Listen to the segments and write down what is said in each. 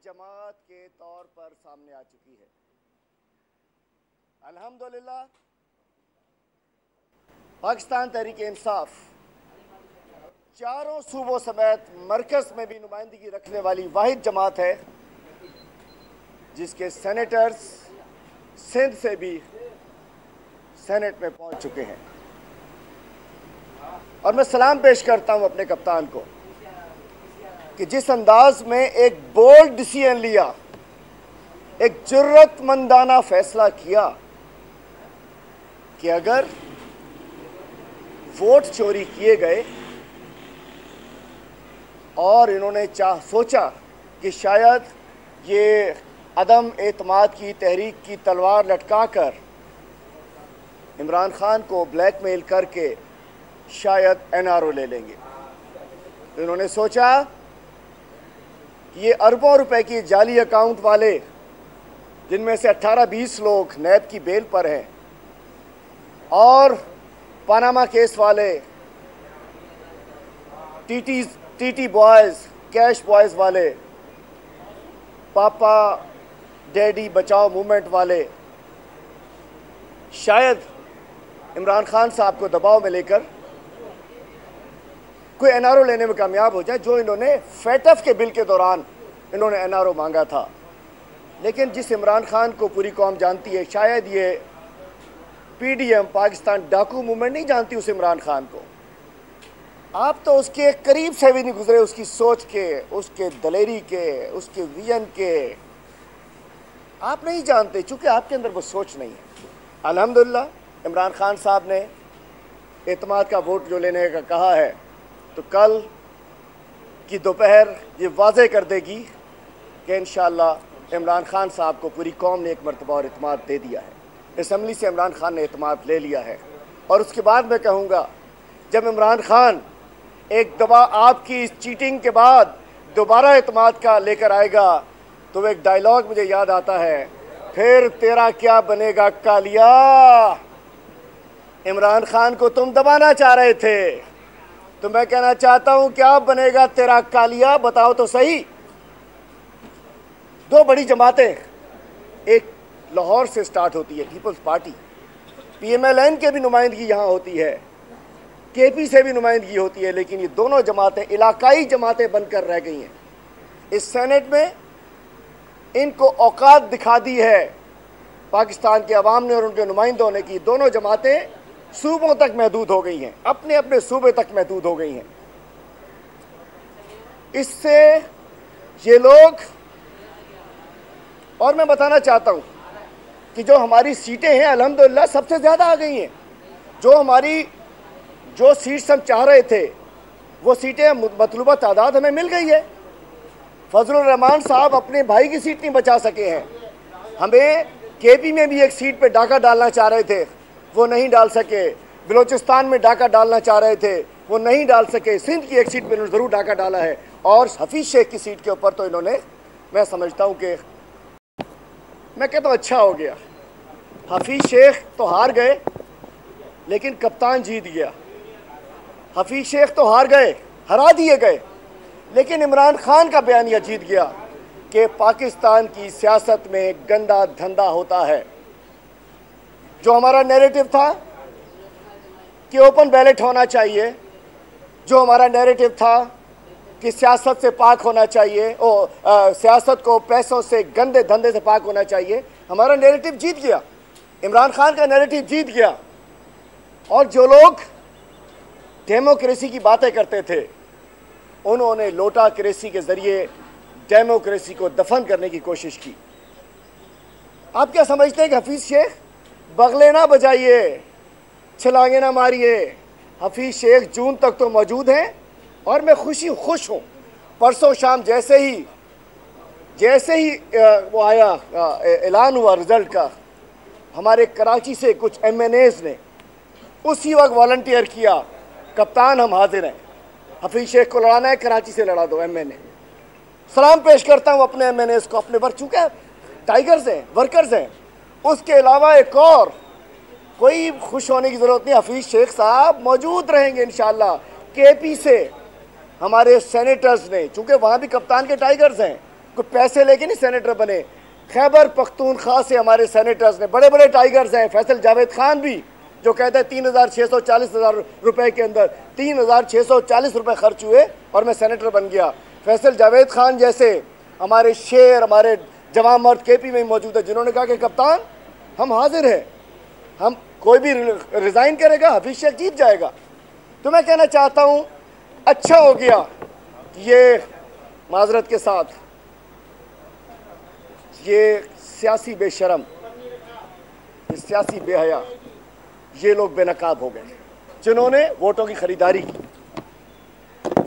जमात के तौर पर सामने आ चुकी है। अल्हम्दुलिल्लाह पाकिस्तान तहरीक इंसाफ चारों सूबों समेत मरकज़ में भी नुमाइंदगी रखने वाली वाहिद जमात है जिसके सेनेटर्स सिंध से भी सेनेट में पहुंच चुके हैं। और मैं सलाम पेश करता हूं अपने कप्तान को कि जिस अंदाज में एक बोल्ड डिसीजन लिया, एक जुर्रतमंदाना फैसला किया कि अगर वोट चोरी किए गए और इन्होंने सोचा कि शायद ये अदम एतमाद की तहरीक की तलवार लटकाकर इमरान खान को ब्लैकमेल करके शायद एनआरओ ले लेंगे, तो इन्होंने सोचा कि ये अरबों रुपए की जाली अकाउंट वाले, जिनमें से 18-20 लोग नैब की बेल पर हैं, और पनामा केस वाले टीटी बॉयज़, कैश बॉयज़ वाले, पापा डैडी बचाओ मूवमेंट वाले, शायद इमरान खान साहब को दबाव में लेकर कोई एनआरओ लेने में कामयाब हो जाए, जो इन्होंने फैटफ के बिल के दौरान इन्होंने एनआरओ मांगा था। लेकिन जिस इमरान खान को पूरी कौम जानती है, शायद ये पीडीएम पाकिस्तान डाकू मूवमेंट नहीं जानती उस इमरान खान को। आप तो उसके करीब से भी नहीं गुजरे, उसकी सोच के, उसके दलेरी के, उसके विजन के आप नहीं जानते, चूँकि आपके अंदर वो सोच नहीं है। अल्हम्दुलिल्लाह इमरान खान साहब ने एतमाद का वोट जो लेने का कहा है, तो कल की दोपहर ये वाज़े कर देगी कि इंशाअल्लाह इमरान खान साहब को पूरी कौम ने एक मरतबा और एतमाद दे दिया है। असम्बली से इमरान खान ने एतमाद ले लिया है। और उसके बाद मैं कहूँगा, जब इमरान खान एक दफ़ा आपकी इस चीटिंग के बाद दोबारा एतमाद का लेकर आएगा, तो एक डायलॉग मुझे याद आता है, फिर तेरा क्या बनेगा कालिया। इमरान खान को तुम दबाना चाह रहे थे, तो मैं कहना चाहता हूं क्या बनेगा तेरा कालिया, बताओ तो सही। दो बड़ी जमातें, एक लाहौर से स्टार्ट होती है पीपल्स पार्टी, पीएमएलएन के भी नुमाइंदगी यहाँ होती है, केपी से भी नुमाइंदगी होती है, लेकिन ये दोनों जमातें इलाकाई जमातें बनकर रह गई हैं। इस सेनेट में इनको औकात दिखा दी है पाकिस्तान के अवाम ने और उनके नुमाइंदों ने, कि दोनों जमातें सूबों तक महदूद हो गई हैं, अपने अपने सूबे तक महदूद हो गई हैं। इससे ये लोग, और मैं बताना चाहता हूं कि जो हमारी सीटें हैं अल्हम्दुलिल्लाह सबसे ज़्यादा आ गई हैं। जो सीट्स हम चाह रहे थे वो सीटें मतलूबा तादाद हमें मिल गई है। फजलुर रहमान साहब अपने भाई की सीट नहीं बचा सके हैं। हमें केपी में भी एक सीट पे डाका डालना चाह रहे थे, वो नहीं डाल सके। बलोचिस्तान में डाका डालना चाह रहे थे, वो नहीं डाल सके। सिंध की एक सीट पे इन्होंने ज़रूर डाका डाला है, और हफीज़ शेख की सीट के ऊपर तो इन्होंने, मैं समझता हूँ कि, मैं कहता हूँ अच्छा हो गया। हफीज़ शेख तो हार गए लेकिन कप्तान जीत गया। हफीज़ शेख तो हार गए, हरा दिए गए, लेकिन इमरान खान का बयानिया जीत गया कि पाकिस्तान की सियासत में गंदा धंधा होता है। जो हमारा नैरेटिव था कि ओपन बैलेट होना चाहिए, जो हमारा नैरेटिव था कि सियासत से पाक होना चाहिए, सियासत को पैसों से, गंदे धंधे से पाक होना चाहिए, हमारा नैरेटिव जीत गया, इमरान खान का नैरेटिव जीत गया। और जो लोग डेमोक्रेसी की बातें करते थे, उन्होंने लोटाक्रेसी के ज़रिए डेमोक्रेसी को दफन करने की कोशिश की। आप क्या समझते हैं कि हफीज़ शेख, बगले ना बजाइए, छलांगे ना मारिए, हफीज़ शेख जून तक तो मौजूद हैं और मैं खुश हूँ। परसों शाम जैसे ही वो आया, ऐलान हुआ रिज़ल्ट का, हमारे कराची से कुछ MNAs ने उसी वक्त वॉलंटियर किया, कप्तान हम हाजिर हैं, हफीज़ शेख को लड़ाना है, कराची से लड़ा दो MNA। सलाम पेश करता हूँ अपने MNAs को, अपने चूँकि टाइगर्स हैं, वर्कर्स हैं। उसके अलावा एक और कोई खुश होने की ज़रूरत नहीं, हफीज़ शेख साहब मौजूद रहेंगे इंशाअल्लाह। केपी से हमारे सेनेटर्स ने, चूँकि वहाँ भी कप्तान के टाइगर्स हैं, कोई पैसे लेके नहीं सेनेटर बने। खैबर पख्तूनख्वा से हमारे सेनेटर्स ने, बड़े बड़े टाइगर्स हैं, फैसल जावेद खान भी, जो कहते हैं 3,640 रुपए के अंदर 3,640 रुपए खर्च हुए और मैं सेनेटर बन गया। फैसल जावेद खान जैसे हमारे शेर, हमारे जवान मर्द केपी में मौजूद है, जिन्होंने कहा कि कप्तान हम हाजिर हैं, हम कोई भी रिज़ाइन करेगा हफीज शेख जीत जाएगा। तो मैं कहना चाहता हूँ अच्छा हो गया ये माजरत के साथ ये सियासी बेशरम, ये सियासी बेहया, ये लोग बेनकाब हो गए जिन्होंने वोटों की खरीदारी की।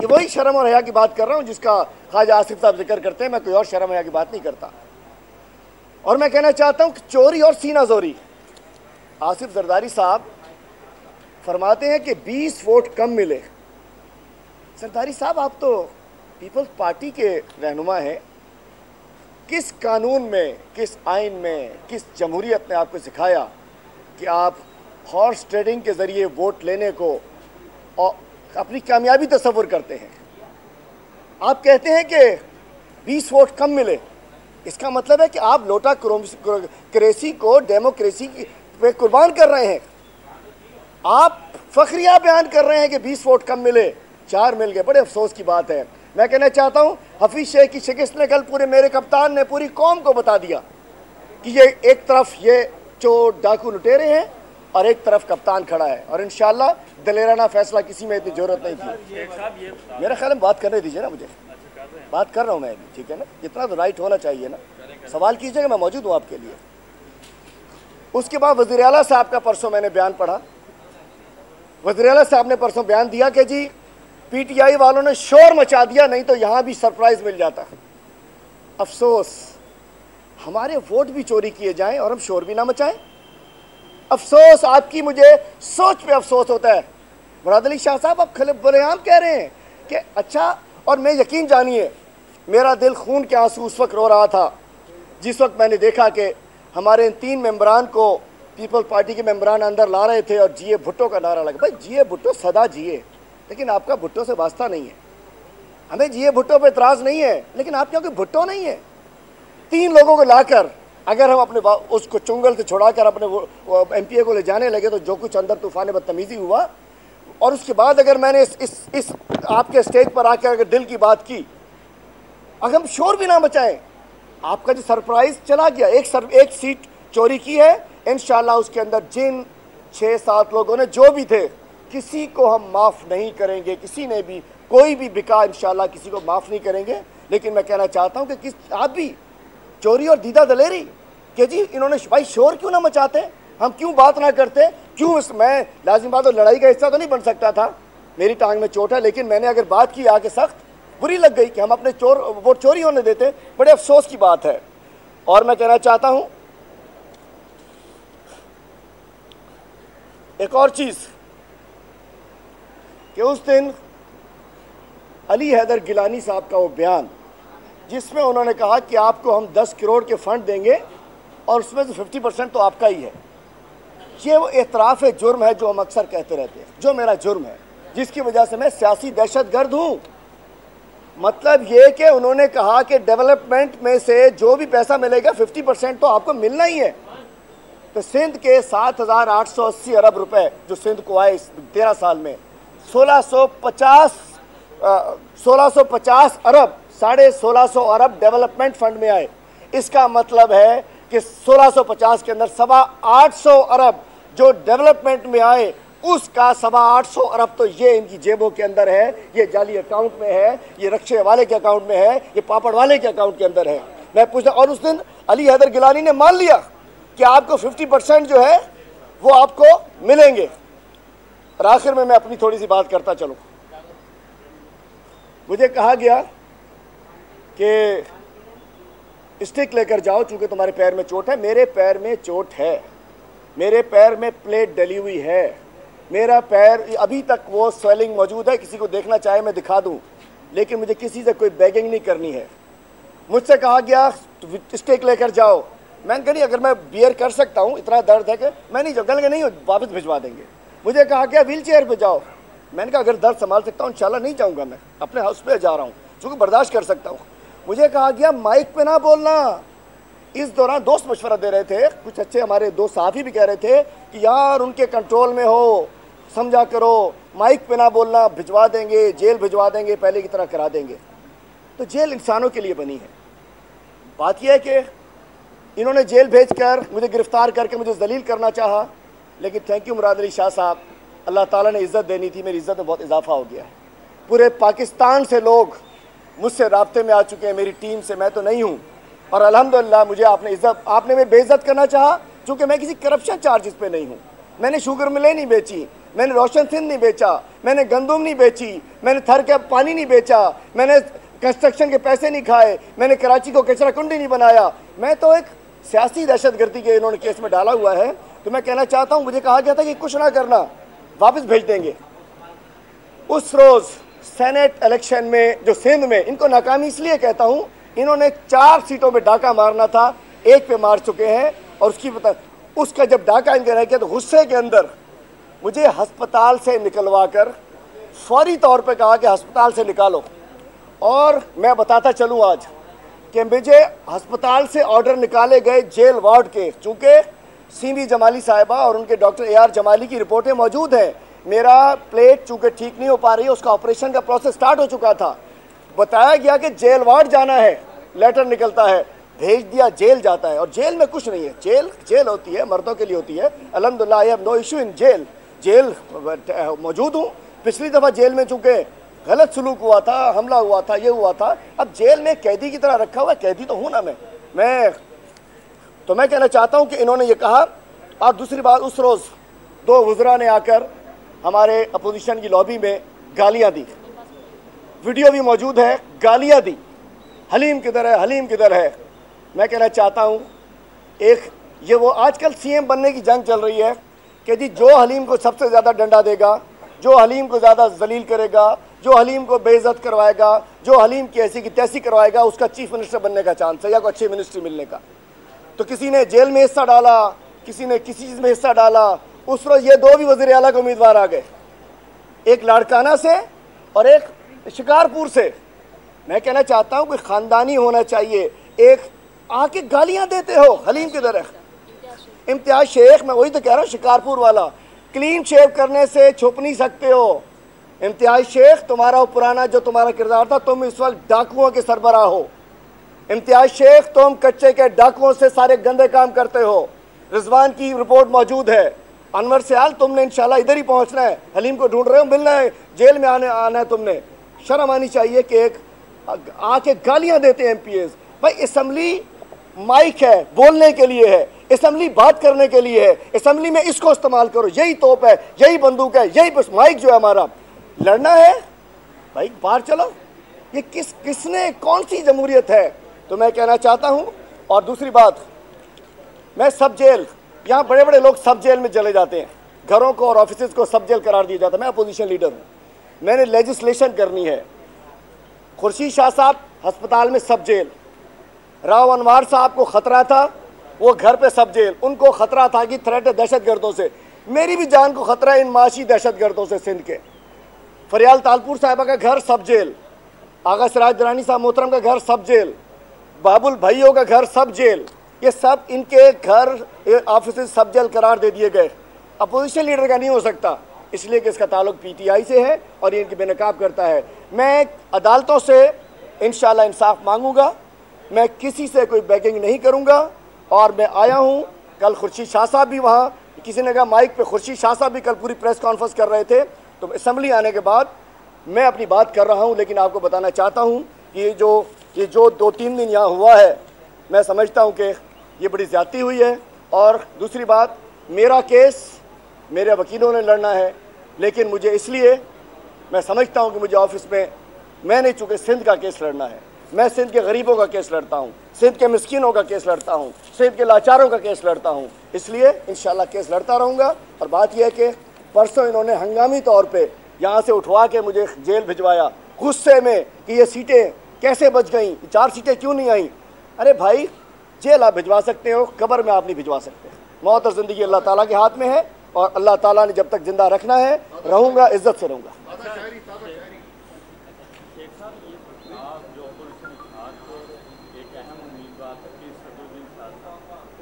ये वही शर्म और हया की बात कर रहा हूँ जिसका ख्वाजा आसिफ साहब जिक्र करते हैं, मैं कोई और शर्म हया की बात नहीं करता। और मैं कहना चाहता हूँ कि चोरी और सीना जोरी, आसिफ जरदारी साहब फरमाते हैं कि 20 वोट कम मिले। जरदारी साहब आप तो पीपल्स पार्टी के रहनुमा हैं, किस कानून में, किस आइन में, किस जमहूरियत ने आपको सिखाया कि आप हॉर्स ट्रेडिंग के ज़रिए वोट लेने को और अपनी कामयाबी तस्वुर करते हैं? आप कहते हैं कि 20 वोट कम मिले, इसका मतलब है कि आप लोटा क्रेसी को डेमोक्रेसी पे कुर्बान कर रहे हैं। आप फखरिया बयान कर रहे हैं कि 20 वोट कम मिले, 4 मिल गए, बड़े अफसोस की बात है। मैं कहना चाहता हूँ हफीज शेख की शिकस्त ने कल पूरे मेरे कप्तान ने पूरी कौम को बता दिया कि ये एक तरफ ये चोर डाकू लुटेरे हैं और एक तरफ कप्तान खड़ा है, और इंशाल्लाह दलेराना फैसला किसी में इतनी जरूरत नहीं थी। मेरा ख्याल में बात करने दीजिए ना, मुझे बात कर रहा हूँ मैं अभी, ठीक है ना? इतना तो राइट होना चाहिए ना, सवाल कीजिएगा, मैं मौजूद हूँ आपके लिए। उसके बाद वज़ीर आला साहब का परसों मैंने बयान पढ़ा। वज़ीर आला साहब ने परसों बयान दिया कि जी पीटीआई वालों ने शोर मचा दिया, नहीं तो यहाँ भी सरप्राइज मिल जाता। अफसोस, हमारे वोट भी चोरी किए जाएं और हम शोर भी ना मचाएं। अफसोस, आपकी मुझे सोच पे अफसोस होता है। मुराद अली शाह साहब आप खले बरेआम कह रहे हैं कि अच्छा, और मैं यकीन जानिए मेरा दिल खून के आंसू उस वक्त रो रहा था जिस वक्त मैंने देखा कि हमारे इन 3 मेंबरान को पीपल पार्टी के मेंबरान अंदर ला रहे थे और जिए भुट्टो का नारा लगा। भाई जिए भुट्टो सदा जिए, लेकिन आपका भुट्टो से वास्ता नहीं है। हमें जिए भुट्टो पे इतराज़ नहीं है, लेकिन आप क्योंकि भुट्टो नहीं है। 3 लोगों को लाकर अगर हम अपने उसको चुंगल से छुड़ाकर अपने एमपीए को ले जाने लगे तो जो कुछ अंदर तूफान बदतमीज़ी हुआ, और उसके बाद अगर मैंने इस आपके स्टेज पर आकर अगर दिल की बात की, अगर हम शोर भी ना मचाएं, आपका जो सरप्राइज चला गया। एक सीट चोरी की है, इंशाल्लाह उसके अंदर जिन 6-7 लोगों ने जो भी थे, किसी को हम माफ़ नहीं करेंगे, किसी ने भी कोई भी बिका इंशाल्लाह किसी को माफ़ नहीं करेंगे। लेकिन मैं कहना चाहता हूँ कि आप भी चोरी और दीदा दलेरी कि जी इन्होंने भाई शोर क्यों ना मचाते, हम क्यों बात ना करते, क्यों मैं लाजिम बात और लड़ाई का हिस्सा तो नहीं बन सकता था, मेरी टांग में चोट है, लेकिन मैंने अगर बात की आके सख्त बुरी लग गई कि हम अपने वोट चोरी होने देते, बड़े अफसोस की बात है। और मैं कहना चाहता हूं एक और चीज कि उस दिन अली हैदर गिलानी साहब का वो बयान जिसमें उन्होंने कहा कि आपको हम 10 करोड़ के फंड देंगे और उसमें से 50% तो आपका ही है, ये वो एतराफ़ जुर्म है जो हम अक्सर कहते रहते हैं, जो मेरा जुर्म है जिसकी वजह से मैं सियासी दहशतगर्द हूँ। मतलब ये कि उन्होंने कहा कि डेवलपमेंट में से जो भी पैसा मिलेगा 50% तो आपको मिलना ही है। तो सिंध के 7,880 अरब रुपए जो सिंध को आए इस 13 साल में 1650 अरब 1650 अरब डेवलपमेंट फंड में आए। इसका मतलब है कि 1650 के अंदर 825 अरब जो डेवलपमेंट में आए, उसका 825 अरब तो ये इनकी जेबों के अंदर है, ये जाली अकाउंट में है, ये रक्शे वाले के अकाउंट में है, ये पापड़ वाले के अकाउंट के अंदर है। मैं पूछता, और उस दिन अली हैदर गिलानी ने मान लिया कि आपको 50% जो है वो आपको मिलेंगे। और आखिर में मैं अपनी थोड़ी सी बात करता चलूं। मुझे कहा गया कि स्टिक लेकर जाओ चूंकि तुम्हारे पैर में चोट है। मेरे पैर में चोट है, मेरे पैर में प्लेट डली हुई है, मेरा पैर अभी तक वो स्वेलिंग मौजूद है, किसी को देखना चाहे मैं दिखा दूं, लेकिन मुझे किसी से कोई बैगिंग नहीं करनी है। मुझसे कहा गया स्टिक लेकर जाओ, मैंने कहा नहीं, अगर मैं बियर कर सकता हूँ, इतना दर्द है कि मैं नहीं जगल के नहीं वापस भिजवा देंगे। मुझे कहा गया व्हील चेयर पर जाओ, मैंने कहा अगर दर्द संभाल सकता हूँ इंशाल्लाह नहीं जाऊँगा, मैं अपने हाउस पे जा रहा हूँ चूँकि बर्दाश्त कर सकता हूँ। मुझे कहा गया माइक पे ना बोलना। इस दौरान दोस्त मशवरा दे रहे थे, कुछ अच्छे हमारे दोस्त साथी भी कह रहे थे कि यार उनके कंट्रोल में हो, समझा करो, माइक पे ना बोलना, भिजवा देंगे, जेल भिजवा देंगे, पहले की तरह करा देंगे। तो जेल इंसानों के लिए बनी है। बात यह है कि इन्होंने जेल भेजकर मुझे गिरफ्तार करके मुझे जलील करना चाहा, लेकिन थैंक यू मुराद अली शाह साहब, अल्लाह ताला ने इज़्ज़त देनी थी, मेरी इज़्ज़त में बहुत इजाफा हो गया है। पूरे पाकिस्तान से लोग मुझसे राब्ते में आ चुके हैं, मेरी टीम से, मैं तो नहीं हूँ। और अल्हम्दुलिल्लाह मुझे आपने मैं बेइज्जत करना चाहा, चूँकि मैं किसी करप्शन चार्जेस पे नहीं हूँ। मैंने शुगर मिलें नहीं बेची, मैंने रोशन सिंध नहीं बेचा, मैंने गंदुम नहीं बेची, मैंने थर का पानी नहीं बेचा, मैंने कंस्ट्रक्शन के पैसे नहीं खाए, मैंने कराची को कचरा कुंडी नहीं बनाया। मैं तो एक सियासी दहशतगर्दी के इन्होंने केस में डाला हुआ है। तो मैं कहना चाहता हूँ, मुझे कहा गया था कि कुछ ना करना, वापस भेज देंगे। उस रोज़ सेनेट इलेक्शन में जो सिंध में, इनको नाकामी इसलिए कहता हूँ, इन्होंने 4 सीटों में डाका मारना था, 1 पे मार चुके हैं। और उसका जब डाका इनके रह गया तो गुस्से के अंदर मुझे अस्पताल से निकलवा कर फौरी तौर पे कहा कि अस्पताल से निकालो। और मैं बताता चलूँ आज कि मुझे अस्पताल से ऑर्डर निकाले गए जेल वार्ड के, चूँकि सीमी जमाली साहिबा और उनके डॉक्टर AR जमाली की रिपोर्टें मौजूद हैं। मेरा प्लेट चूँकि ठीक नहीं हो पा रही है, उसका ऑपरेशन का प्रोसेस स्टार्ट हो चुका था। बताया गया कि जेल वार्ड जाना है, लेटर निकलता है, भेज दिया, जेल जाता है। और जेल में कुछ नहीं है, जेल होती है, मर्दों के लिए होती है। अल्हम्दुलिल्लाह I have no issue in jail मौजूद हूँ। पिछली दफ़ा जेल में चूँकि गलत सलूक हुआ था, हमला हुआ था, ये हुआ था, अब जेल में कैदी की तरह रखा हुआ है, कैदी तो हूँ ना मैं तो मैं कहना चाहता हूँ कि इन्होंने ये कहा। और दूसरी बात, उस रोज़ 2 वज़रा ने आकर हमारे अपोजिशन की लॉबी में गालियाँ दी, वीडियो भी मौजूद है, गालियाँ दी, हलीम किधर है, हलीम किधर है। मैं कहना चाहता हूँ, एक ये वो आजकल CM बनने की जंग चल रही है कि जी जो हलीम को सबसे ज़्यादा डंडा देगा, जो हलीम को ज़्यादा जलील करेगा, जो हलीम को बेइज्जत करवाएगा, जो हलीम की ऐसी की तैसी करवाएगा, उसका चीफ मिनिस्टर बनने का चांस है या कोई अच्छी मिनिस्ट्री मिलने का। तो किसी ने जेल में हिस्सा डाला, किसी ने किसी चीज़ में हिस्सा डाला। उस रोज़ ये 2 भी वज़ीर आला के उम्मीदवार आ गए, एक लाड़काना से और एक शिकारपुर से। मैं कहना चाहता हूँ कि ख़ानदानी होना चाहिए। एक आके गालियाँ देते हो, हलीम किधर है, इम्तियाज़ शेख, मैं वही तो कह रहा हूँ, शिकारपुर वाला। क्लीन शेव करने से छुप नहीं सकते हो। इम्तियाज़ शेख, तुम्हारा वो पुराना जो तुम्हारा किरदार था, तुम इस वक्त डाकुओं के सरबराह हो। इम्तियाज़ शेख, तुम कच्चे के डाकुओं से सारे गंदे काम करते हो। रिजवान की रिपोर्ट मौजूद है। अनवर सयाल, तुमने इंशाल्लाह इधर ही पहुंचना है, हलीम को ढूंढ रहे हो, मिलना है, जेल में आना है तुमने। शर्म आनी चाहिए कि एक आके गालियां देते हैं MPs। भाई असेंबली माइक है, बोलने के लिए है, असेंबली बात करने के लिए है। असेंबली में इसको इस्तेमाल करो, यही तोप है, यही बंदूक है, यही बस माइक जो है हमारा। लड़ना है भाई, बाहर चलो। ये किसने, कौन सी जमहूरियत है? तो मैं कहना चाहता हूँ। और दूसरी बात, मैं सब जेल, यहाँ बड़े बड़े लोग सब जेल में चले जाते हैं, घरों को और ऑफिस को सब जेल करार दिया जाता है। मैं अपोजिशन लीडर हूँ, मैंने लेजिस्लेशन करनी है। खुर्शीद शाह साहब अस्पताल में सब जेल, राव अनवार साहब को ख़तरा था, वो घर पे सब जेल। उनको ख़तरा था कि थ्रेट है दहशतगर्दों से, मेरी भी जान को ख़तरा है इन माशी दहशतगर्दों से सिंध के। फरियाल तालपुर साहिबा का घर सब जेल, आगा सिराज दुरानी साहब मोहतरम का घर सब जेल, बाबुल भाइयों का घर सब जेल। ये सब इनके घर ऑफिस सब जेल करार दे दिए गए। अपोजिशन लीडर का नहीं हो सकता, इसलिए कि इसका ताल्लुक PTI से है और ये इनकी बेनकाब करता है। मैं अदालतों से इंशाल्लाह इंसाफ मांगूंगा, मैं किसी से कोई बैगिंग नहीं करूंगा। और मैं आया हूं, कल खुर्शीद शाह साहब भी वहाँ, किसी ने कहा माइक पे, खुर्शीद शाह साहब भी कल पूरी प्रेस कॉन्फ्रेंस कर रहे थे। तो असेंबली आने के बाद मैं अपनी बात कर रहा हूँ, लेकिन आपको बताना चाहता हूँ कि ये जो 2-3 दिन यहाँ हुआ है, मैं समझता हूँ कि ये बड़ी ज़्यादती हुई है। और दूसरी बात, मेरा केस मेरे वकीलों ने लड़ना है, लेकिन मुझे इसलिए मैं समझता हूँ कि मुझे ऑफिस में, मैंने चूँकि सिंध का केस लड़ना है, मैं सिंध के गरीबों का केस लड़ता हूँ, सिंध के मिस्किनों का केस लड़ता हूँ, सिंध के लाचारों का केस लड़ता हूँ, इसलिए इंशाल्लाह केस लड़ता रहूँगा। और बात यह है कि परसों इन्होंने हंगामी तौर पे यहाँ से उठवा के मुझे जेल भिजवाया, गुस्से में कि ये सीटें कैसे बच गई, 4 सीटें क्यों नहीं आई। अरे भाई, जेल आप भिजवा सकते हो, कब्र में आप नहीं भिजवा सकते। मौत और ज़िंदगी अल्लाह ताला के हाथ में है, और अल्लाह ताला ने जब तक ज़िंदा रखना है, रहूँगा, इज़्ज़त से रहूँगा।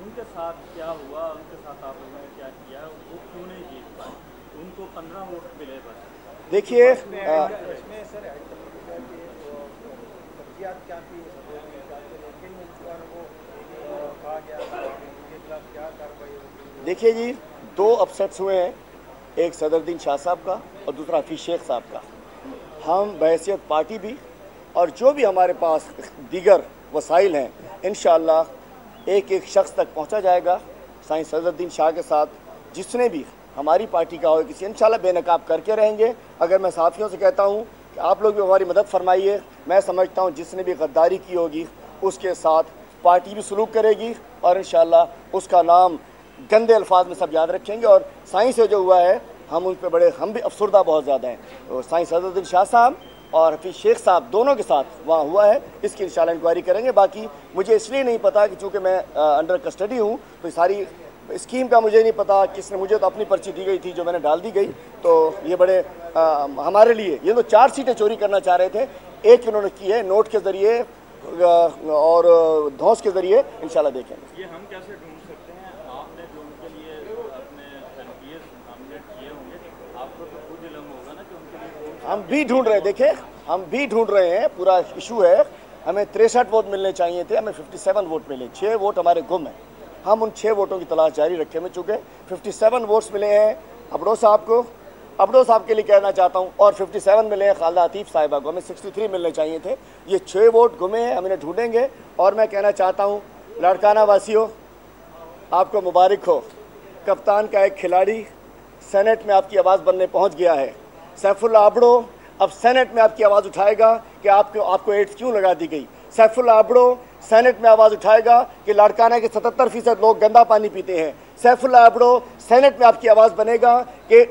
उनके साथ क्या हुआ, उनके साथ आप लोगों ने क्या किया, वो क्यों नहीं जीत पाए? उनको 15 वोट मिले बस। देखिए देखिए जी, दो अपसेट्स हुए हैं, एक सदरुद्दीन शाह साहब का और दूसरा हफीज़ शेख साहब का। हम बहैसियत पार्टी भी और जो भी हमारे पास दीगर वसाइल हैं, इंशाअल्लाह एक एक शख्स तक पहुंचा जाएगा। साईं सदरुद्दीन शाह के साथ जिसने भी हमारी पार्टी का हो किसी, इंशाअल्लाह बेनकाब करके रहेंगे। अगर मैं साथियों से कहता हूं कि आप लोग भी हमारी मदद फरमाइए, मैं समझता हूं जिसने भी गद्दारी की होगी उसके साथ पार्टी भी सलूक करेगी और इंशाअल्लाह उसका नाम गंदे अल्फाज में सब याद रखेंगे। और साईं से जो हुआ है हम उन पर हम भी अफसरदा बहुत ज़्यादा हैं। तो साईं सदरुद्दीन शाह साहब और हफीज़ शेख साहब दोनों के साथ वहाँ हुआ है, इसकी इंशाअल्लाह इंक्वायरी करेंगे। बाकी मुझे इसलिए नहीं पता कि चूँकि मैं अंडर कस्टडी हूँ तो सारी स्कीम का मुझे नहीं पता किसने, मुझे तो अपनी पर्ची दी गई थी जो मैंने डाल दी गई। तो ये बड़े हमारे लिए ये तो 4 सीटें चोरी करना चाह रहे थे, एक इन्होंने की है नोट के ज़रिए और धौंस के ज़रिए। इंशाल्लाह देखेंगे। ये हम कैसे ढूंढ सकते हैं? आपने जो उनके लिए अपने एमपीएस नॉमिनेट किए होंगे, आपको तो खुद इल्म होगा ना कि उनके लिए हम भी ढूंढ रहे हैं। देखिए हम भी ढूंढ रहे हैं, पूरा इशू है। हमें 63 वोट मिलने चाहिए थे, हमें 57 वोट मिले, 6 वोट हमारे गुम हैं। हम उन 6 वोटों की तलाश जारी रखे में, चूँकि 57 वोट्स मिले हैं अबड़ो साहब को, अबड़ो साहब के लिए कहना चाहता हूँ, और 57 मिले हैं खालदा आतीफ़ साहिबा को, हमें 63 मिलने चाहिए थे। ये 6 वोट गुमे हैं, हम इन्हें ढूंढेंगे। और मैं कहना चाहता हूँ लाड़काना वासियों, आपको मुबारक हो, कप्तान का एक खिलाड़ी सेनेट में आपकी आवाज़ बनने पहुँच गया है। सैफुल्लाह आबड़ो अब सेनेट में आपकी आवाज़ उठाएगा कि आपको एड्स क्यों लगा दी गई। सैफुल्लाह आबड़ो सेनेट में आवाज़ उठाएगा कि लाड़काना के 77% लोग गंदा पानी पीते हैं। सैफुल्लाह आबड़ो सेनेट में आपकी आवाज़ बनेगा कि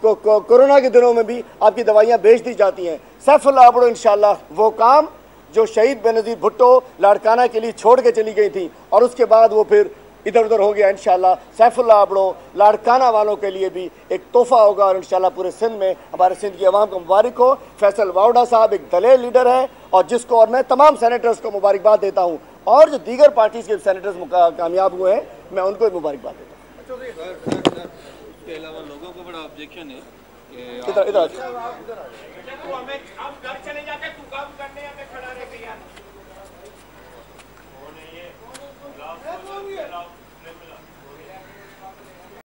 कोरोना के दिनों में भी आपकी दवाइयाँ बेच दी जाती हैं। सैफुल्लाह आबड़ो इंशाअल्लाह वो काम जो शहीद बेनज़ीर भुट्टो लाड़काना के लिए छोड़ के चली गई थी और उसके बाद वो फिर इधर उधर हो गया, इंशाअल्लाह सैफुल्लाह आबड़ो लाड़काना वालों के लिए भी एक तोहफ़ा होगा। और इंशाअल्लाह पूरे सिंध में हमारे सिंध की आवाम को मुबारक हो। फैसल वावड़ा साहब एक दलेर लीडर है और जिसको, और मैं तमाम सेनेटर्स को मुबारकबाद देता हूँ, और जो दीगर पार्टीज़ के सेनेटर्स कामयाब हुए हैं मैं उनको भी मुबारकबाद देता हूँ। इसके अलावा लोगों को बड़ा ऑब्जेक्शन है कि इधर इधर ये